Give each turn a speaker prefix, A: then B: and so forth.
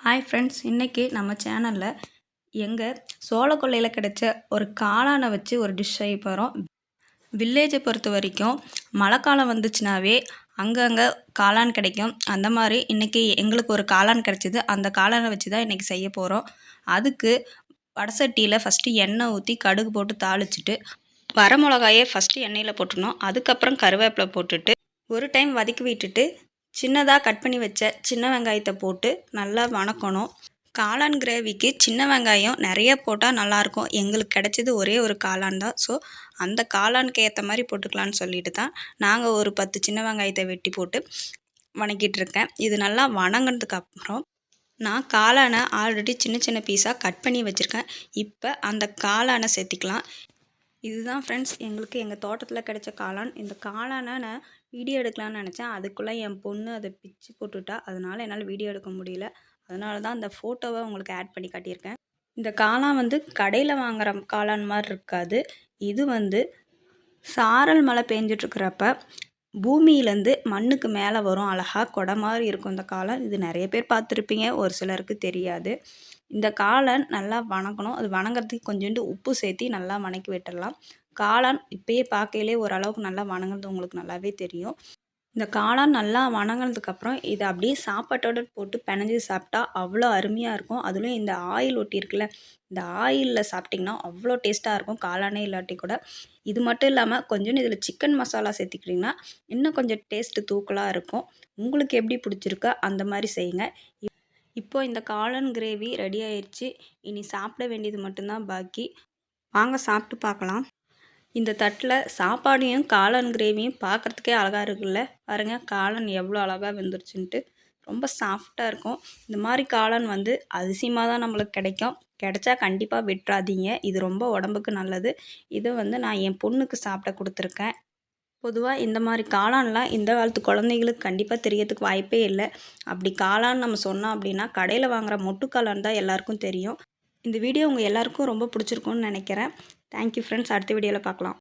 A: Hi friends, இன்றைக்கி நம்ம சேனலில் எங்கள் சோளக்கொல்லையில் கிடைச்ச ஒரு காளானை வச்சு ஒரு டிஷ் செய்ய போகிறோம். வில்லேஜை பொறுத்த வரைக்கும் மழைக்காலம் வந்துச்சுனாவே அங்கங்கே காளான் கிடைக்கும். அந்த மாதிரி இன்றைக்கி எங்களுக்கு ஒரு காளான் கிடச்சிது. அந்த காளானை வச்சு தான் இன்றைக்கி செய்ய போகிறோம். அதுக்கு வடசட்டியில் ஃபஸ்ட்டு எண்ணெய் ஊற்றி கடுகு போட்டு தாளிச்சிட்டு வரமிளகாயை ஃபஸ்ட்டு எண்ணெயில் போட்டுடணும். அதுக்கப்புறம் கருவேப்பிலை போட்டுட்டு ஒரு டைம் வதக்கி விட்டுட்டு சின்னதாக கட் பண்ணி வச்ச சின்ன வெங்காயத்தை போட்டு நல்லா வணக்கணும். காளான் கிரேவிக்கு சின்ன வெங்காயம் நிறைய போட்டால் நல்லாயிருக்கும். எங்களுக்கு கிடைச்சது ஒரே ஒரு காளான் தான். ஸோ அந்த காளானுக்கு ஏற்ற மாதிரி போட்டுக்கலான்னு சொல்லிட்டு தான் நாங்கள் ஒரு 10 சின்ன வெங்காயத்தை வெட்டி போட்டு வணக்கிட்டு இருக்கேன். இது நல்லா வணங்கினதுக்கு அப்புறம் நான் காளானை ஆல்ரெடி சின்ன சின்ன பீஸாக கட் பண்ணி வச்சுருக்கேன். இப்போ அந்த காளானை சேர்த்திக்கலாம். இதுதான் ஃப்ரெண்ட்ஸ் எங்களுக்கு எங்கள் தோட்டத்தில் கிடைச்ச காளான். இந்த காளானை நான் வீடியோ எடுக்கலான்னு நினச்சேன். அதுக்குள்ளே என் பொண்ணு அதை பிச்சு போட்டுட்டா. அதனால் என்னால் வீடியோ எடுக்க முடியல. அதனால தான் அந்த ஃபோட்டோவை உங்களுக்கு ஆட் பண்ணி காட்டியிருக்கேன். இந்த காளான் கடையில் வாங்குகிற காளான் மாதிரி இருக்காது. இது சாரல் மழை பெஞ்சிட்ருக்கிறப்ப பூமியிலேருந்து மண்ணுக்கு மேலே வரும். அழகாக கொடை மாதிரி இருக்கும் இந்த காளான். இது நிறைய பேர் பார்த்துருப்பீங்க, ஒரு சிலருக்கு தெரியாது. இந்த காளான் நல்லா வணக்கணும். அது வணங்கிறதுக்கு கொஞ்சோண்டு உப்பு சேர்த்தி நல்லா வணக்கி விட்டுடலாம். காளான் இப்போயே பார்க்கையிலே ஓரளவுக்கு நல்லா வணங்குறது உங்களுக்கு நல்லாவே தெரியும். இந்த காளான் நல்லா வணங்கினதுக்கப்புறம் இதை அப்படியே சாப்பாட்டோடு போட்டு பிணைஞ்சி சாப்பிட்டா அவ்வளோ அருமையாக இருக்கும். அதுலேயும் இந்த ஆயில் ஒட்டியிருக்குல்ல, இந்த ஆயிலில் சாப்பிட்டிங்கன்னா அவ்வளோ டேஸ்ட்டாக இருக்கும். காளானே இல்லாட்டி கூட. இது மட்டும் இல்லாமல் கொஞ்சோண்டு இதில் சிக்கன் மசாலா சேர்த்திக்கிட்டிங்கன்னா இன்னும் கொஞ்சம் டேஸ்ட்டு தூக்கலாக இருக்கும். உங்களுக்கு எப்படி பிடிச்சிருக்கோ அந்த மாதிரி செய்யுங்க. இப்போது இந்த காளான் கிரேவி ரெடி ஆயிடுச்சு. இனி சாப்பிட வேண்டியது மட்டும்தான் பாக்கி. வாங்க சாப்பிட்டு பார்க்கலாம். இந்த தட்டில் சாப்பாடையும் காளான் கிரேவியும் பார்க்குறதுக்கே அழகாக இருக்குல்ல. பாருங்கள் காளான் எவ்வளோ அழகாக வெந்துருச்சுன்ட்டு. ரொம்ப சாஃப்டாக இருக்கும். இந்த மாதிரி காளான் அதிசயமாக தான் நம்மளுக்கு கிடைக்கும். கிடைச்சா கண்டிப்பாக விட்டுறாதீங்க. இது ரொம்ப உடம்புக்கு நல்லது. இதை நான் என் பொண்ணுக்கு சாப்பிட கொடுத்துருக்கேன். பொதுவாக இந்த மாதிரி காளான்லாம் இந்த காலத்து குழந்தைங்களுக்கு கண்டிப்பாக தெரியறதுக்கு வாய்ப்பே இல்லை. அப்படி காளான் நம்ம சொன்னோம் அப்படின்னா கடையில் வாங்குகிற மொட்டு காளான் தான் எல்லாருக்கும் தெரியும். இந்த வீடியோ உங்கள் எல்லாருக்கும் ரொம்ப பிடிச்சிருக்கும்னு நினைக்கிறேன். Thank you friends. அடுத்த வீடியோவில் பார்க்கலாம்.